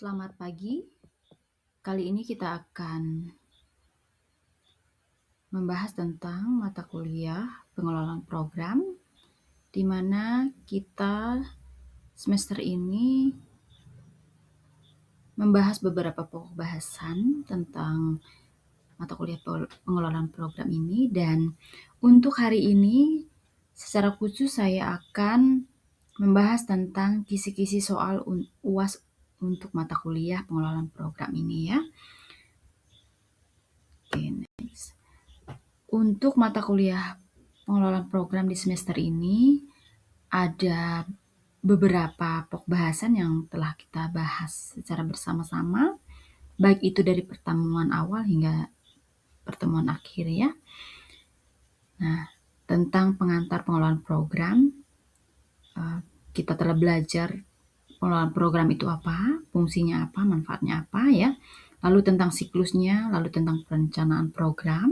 Selamat pagi. Kali ini kita akan membahas tentang mata kuliah pengelolaan program, di mana kita semester ini membahas beberapa pokok bahasan tentang mata kuliah pengelolaan program ini. Dan untuk hari ini, secara khusus saya akan membahas tentang kisi-kisi soal UAS untuk mata kuliah pengelolaan program ini ya. Oke, next. Untuk mata kuliah pengelolaan program di semester ini, ada beberapa pokok bahasan yang telah kita bahas secara bersama-sama, baik itu dari pertemuan awal hingga pertemuan akhir ya. Nah, tentang pengantar pengelolaan program, kita telah belajar pengelolaan program itu apa, fungsinya apa, manfaatnya apa ya. Lalu tentang siklusnya, lalu tentang perencanaan program,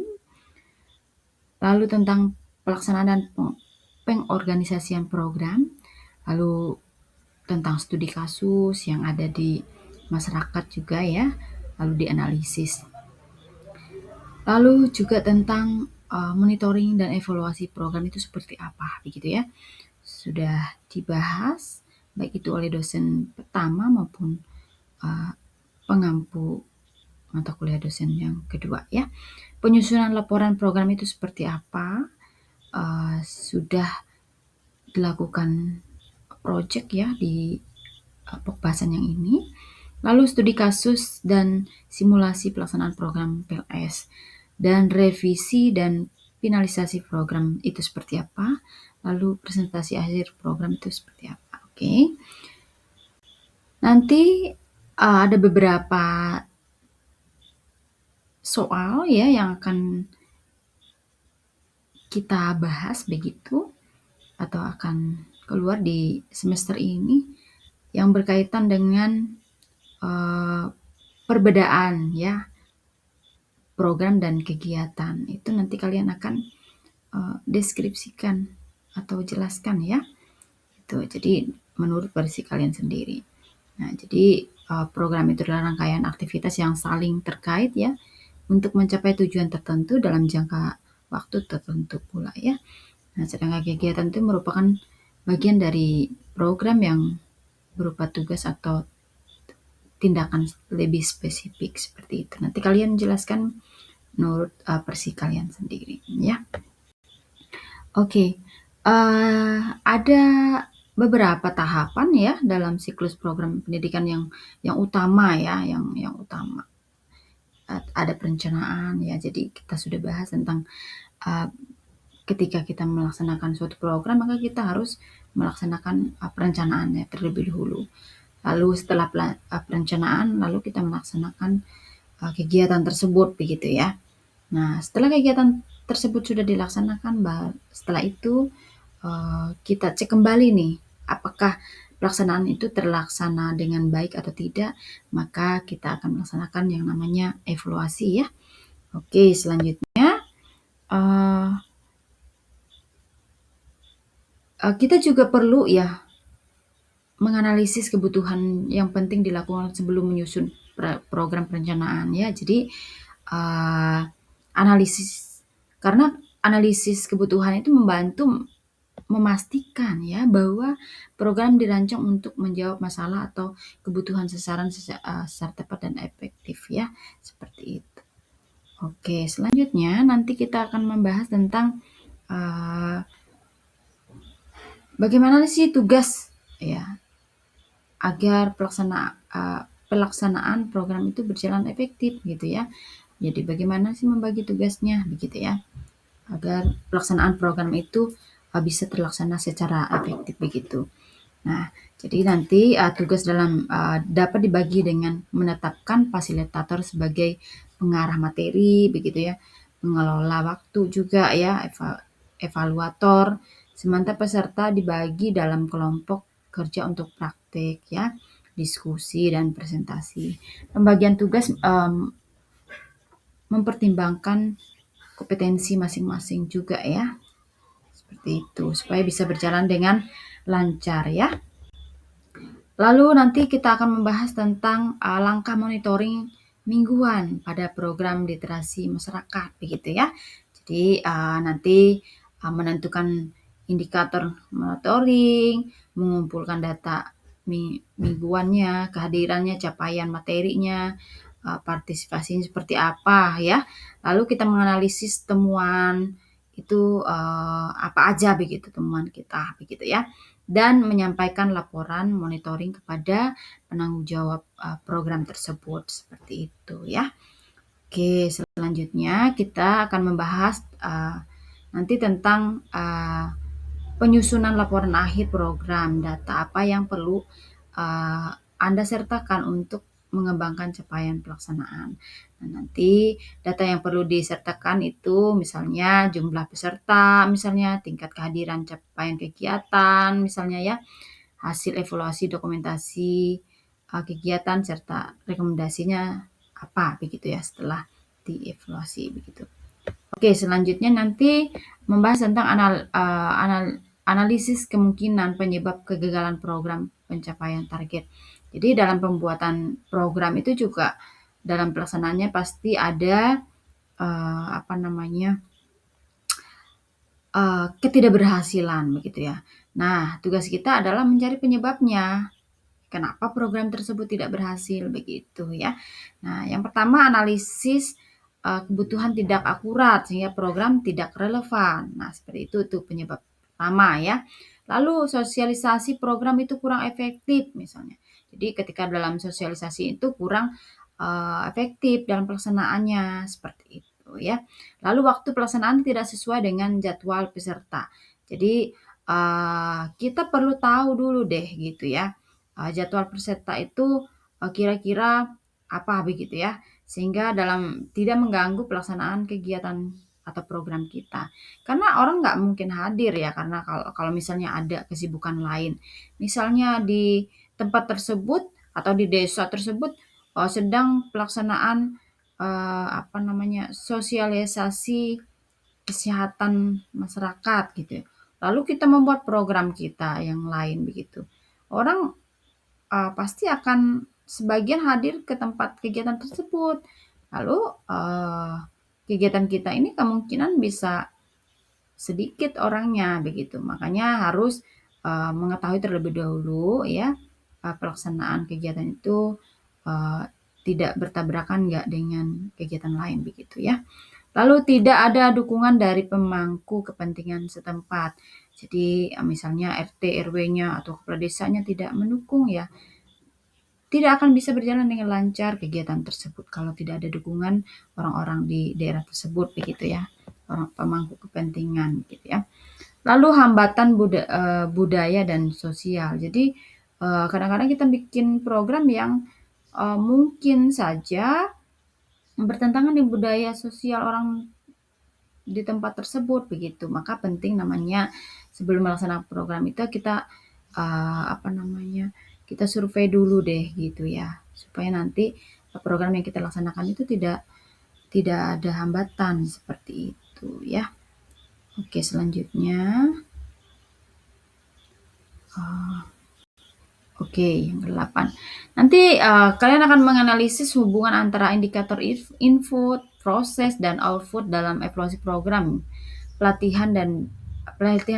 lalu tentang pelaksanaan dan pengorganisasian program, lalu tentang studi kasus yang ada di masyarakat juga ya, lalu dianalisis. Lalu juga tentang monitoring dan evaluasi program itu seperti apa, begitu ya. Sudah dibahas baik itu oleh dosen pertama maupun pengampu mata kuliah dosen yang kedua ya. Penyusunan laporan program itu seperti apa, sudah dilakukan project ya di pokok bahasan yang ini. Lalu studi kasus dan simulasi pelaksanaan program PLS, dan revisi dan finalisasi program itu seperti apa, lalu presentasi akhir program itu seperti apa. Oke. Nanti ada beberapa soal ya yang akan kita bahas begitu, atau akan keluar di semester ini, yang berkaitan dengan perbedaan ya program dan kegiatan. Itu nanti kalian akan deskripsikan atau jelaskan ya. Itu jadi menurut versi kalian sendiri. Nah, jadi program itu adalah rangkaian aktivitas yang saling terkait ya untuk mencapai tujuan tertentu dalam jangka waktu tertentu pula ya. Nah, sedangkan kegiatan itu merupakan bagian dari program yang berupa tugas atau tindakan lebih spesifik seperti itu. Nanti kalian jelaskan menurut versi kalian sendiri ya. Oke, ada beberapa tahapan ya dalam siklus program pendidikan yang utama ya, yang utama. Ada perencanaan ya, jadi kita sudah bahas tentang ketika kita melaksanakan suatu program, maka kita harus melaksanakan perencanaannya terlebih dahulu. Lalu setelah perencanaan, lalu kita melaksanakan kegiatan tersebut begitu ya. Nah, setelah kegiatan tersebut sudah dilaksanakan, setelah itu kita cek kembali nih, apakah pelaksanaan itu terlaksana dengan baik atau tidak, maka kita akan melaksanakan yang namanya evaluasi ya. Oke, selanjutnya kita juga perlu ya menganalisis kebutuhan yang penting dilakukan sebelum menyusun program perencanaan ya. Jadi karena analisis kebutuhan itu membantu memastikan ya bahwa program dirancang untuk menjawab masalah atau kebutuhan sasaran secara tepat dan efektif ya, seperti itu. Oke, selanjutnya nanti kita akan membahas tentang bagaimana sih tugas ya agar pelaksanaan program itu berjalan efektif gitu ya. Jadi bagaimana sih membagi tugasnya begitu ya, agar pelaksanaan program itu bisa terlaksana secara efektif begitu. Nah, jadi nanti tugas dapat dibagi dengan menetapkan fasilitator sebagai pengarah materi begitu ya, mengelola waktu juga ya, evaluator, sementara peserta dibagi dalam kelompok kerja untuk praktik ya, diskusi dan presentasi. Pembagian tugas mempertimbangkan kompetensi masing-masing juga ya, seperti itu, supaya bisa berjalan dengan lancar ya. Lalu nanti kita akan membahas tentang langkah monitoring mingguan pada program literasi masyarakat, begitu ya. Jadi nanti menentukan indikator monitoring, mengumpulkan data mingguannya, kehadirannya, capaian materinya, partisipasinya seperti apa ya. Lalu kita menganalisis temuan itu apa aja begitu temuan kita begitu ya, dan menyampaikan laporan monitoring kepada penanggung jawab program tersebut seperti itu ya. Oke, selanjutnya kita akan membahas nanti tentang penyusunan laporan akhir program, data apa yang perlu Anda sertakan untuk mengembangkan capaian pelaksanaan. Nah, nanti data yang perlu disertakan itu misalnya jumlah peserta, misalnya tingkat kehadiran capaian kegiatan, misalnya ya, hasil evaluasi dokumentasi kegiatan serta rekomendasinya apa begitu ya setelah dievaluasi begitu. Oke, selanjutnya nanti membahas tentang analisis kemungkinan penyebab kegagalan program pencapaian target. Jadi dalam pembuatan program itu juga dalam pelaksanaannya pasti ada ketidakberhasilan begitu ya. Nah, tugas kita adalah mencari penyebabnya. Kenapa program tersebut tidak berhasil begitu ya. Nah, yang pertama analisis kebutuhan tidak akurat sehingga program tidak relevan. Nah, seperti itu tuh penyebab pertama ya. Lalu sosialisasi program itu kurang efektif misalnya. Jadi ketika dalam sosialisasi itu kurang efektif dalam pelaksanaannya seperti itu ya. Lalu waktu pelaksanaan tidak sesuai dengan jadwal peserta. Jadi kita perlu tahu dulu deh gitu ya. Jadwal peserta itu kira-kira apa begitu ya, sehingga dalam tidak mengganggu pelaksanaan kegiatan atau program kita. Karena orang nggak mungkin hadir ya, karena kalau misalnya ada kesibukan lain. Misalnya di tempat tersebut atau di desa tersebut sedang pelaksanaan sosialisasi kesehatan masyarakat gitu ya. Lalu kita membuat program kita yang lain begitu. Orang pasti akan sebagian hadir ke tempat kegiatan tersebut. Lalu kegiatan kita ini kemungkinan bisa sedikit orangnya begitu. Makanya harus mengetahui terlebih dahulu ya pelaksanaan kegiatan itu tidak bertabrakan nggak dengan kegiatan lain begitu ya. Lalu tidak ada dukungan dari pemangku kepentingan setempat. Jadi misalnya RT RW-nya atau kepala desanya tidak mendukung ya, tidak akan bisa berjalan dengan lancar kegiatan tersebut kalau tidak ada dukungan orang-orang di daerah tersebut begitu ya, orang pemangku kepentingan gitu ya. Lalu hambatan budaya dan sosial. Jadi kadang-kadang kita bikin program yang mungkin saja bertentangan dengan budaya sosial orang di tempat tersebut begitu. Maka penting namanya sebelum melaksanakan program itu kita kita survei dulu deh gitu ya, supaya nanti program yang kita laksanakan itu tidak ada hambatan seperti itu ya. Oke, selanjutnya oke, yang ke-8. Nanti kalian akan menganalisis hubungan antara indikator input, proses, dan output dalam evaluasi program pelatihan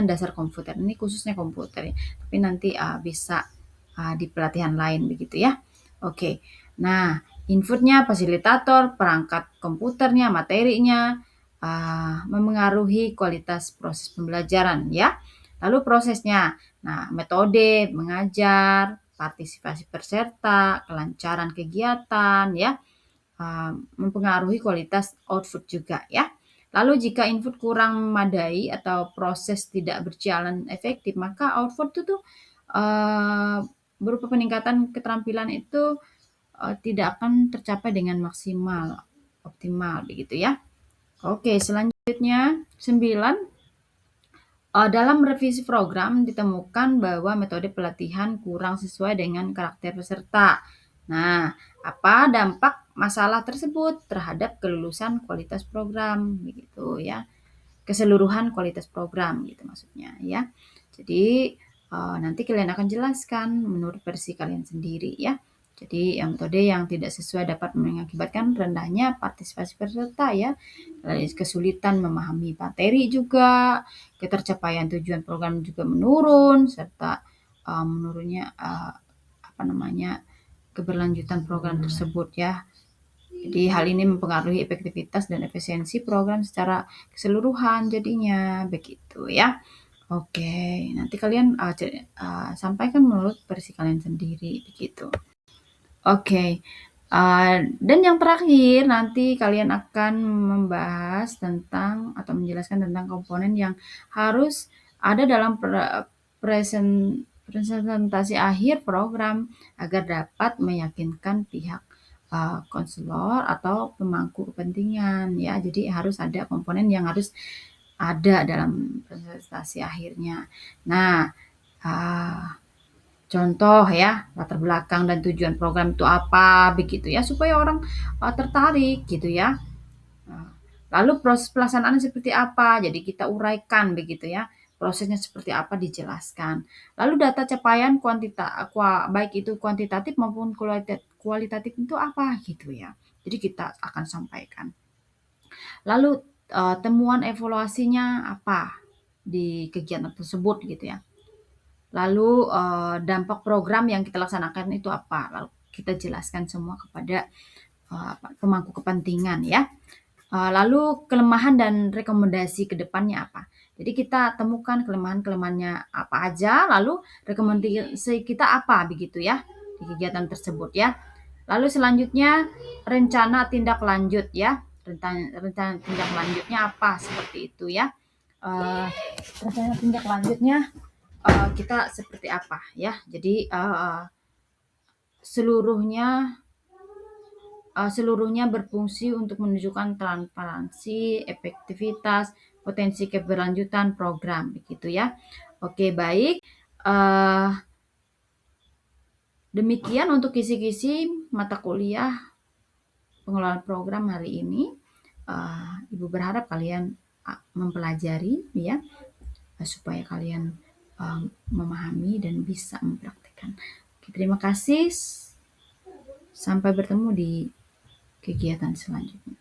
dasar komputer. Ini khususnya komputer ya, tapi nanti bisa di pelatihan lain begitu ya. Oke, nah inputnya fasilitator, perangkat komputernya, materinya memengaruhi kualitas proses pembelajaran ya. Lalu prosesnya, nah metode mengajar, partisipasi peserta, kelancaran kegiatan ya, mempengaruhi kualitas output juga ya. Lalu jika input kurang memadai atau proses tidak berjalan efektif, maka output itu berupa peningkatan keterampilan itu tidak akan tercapai dengan maksimal, optimal begitu ya. Oke, selanjutnya 9. Dalam revisi program ditemukan bahwa metode pelatihan kurang sesuai dengan karakter peserta. Nah, apa dampak masalah tersebut terhadap kelulusan kualitas program begitu ya. Keseluruhan kualitas program gitu maksudnya ya. Jadi nanti kalian akan jelaskan menurut versi kalian sendiri ya. Jadi metode yang tidak sesuai dapat mengakibatkan rendahnya partisipasi peserta ya, kesulitan memahami materi juga, ketercapaian tujuan program juga menurun, serta menurunnya keberlanjutan program tersebut ya. Jadi hal ini mempengaruhi efektivitas dan efisiensi program secara keseluruhan jadinya begitu ya. Oke, nanti kalian sampaikan menurut versi kalian sendiri begitu. Oke, dan yang terakhir nanti kalian akan membahas tentang atau menjelaskan tentang komponen yang harus ada dalam presentasi akhir program agar dapat meyakinkan pihak konselor atau pemangku kepentingan ya. Jadi harus ada komponen yang harus ada dalam presentasi akhirnya. Nah, contoh ya, latar belakang dan tujuan program itu apa, begitu ya, supaya orang tertarik gitu ya. Lalu proses pelaksanaannya seperti apa, jadi kita uraikan begitu ya, prosesnya seperti apa dijelaskan. Lalu data capaian baik itu kuantitatif maupun kualitatif itu apa gitu ya. Jadi kita akan sampaikan. Lalu temuan evaluasinya apa di kegiatan tersebut gitu ya. Lalu dampak program yang kita laksanakan itu apa? Lalu kita jelaskan semua kepada pemangku kepentingan ya. Lalu kelemahan dan rekomendasi ke depannya apa? Jadi kita temukan kelemahan-kelemahannya apa aja, lalu rekomendasi kita apa begitu ya di kegiatan tersebut ya. Lalu selanjutnya rencana tindak lanjut ya. Rencana tindak lanjutnya apa seperti itu ya. Rencana tindak lanjutnya kita seperti apa ya. Jadi seluruhnya berfungsi untuk menunjukkan transparansi, efektivitas, potensi keberlanjutan program begitu ya. Oke, baik. Demikian untuk kisi-kisi mata kuliah pengelolaan program hari ini. Ibu berharap kalian mempelajari ya supaya kalian memahami dan bisa mempraktikkan. Oke, terima kasih. Sampai bertemu di kegiatan selanjutnya.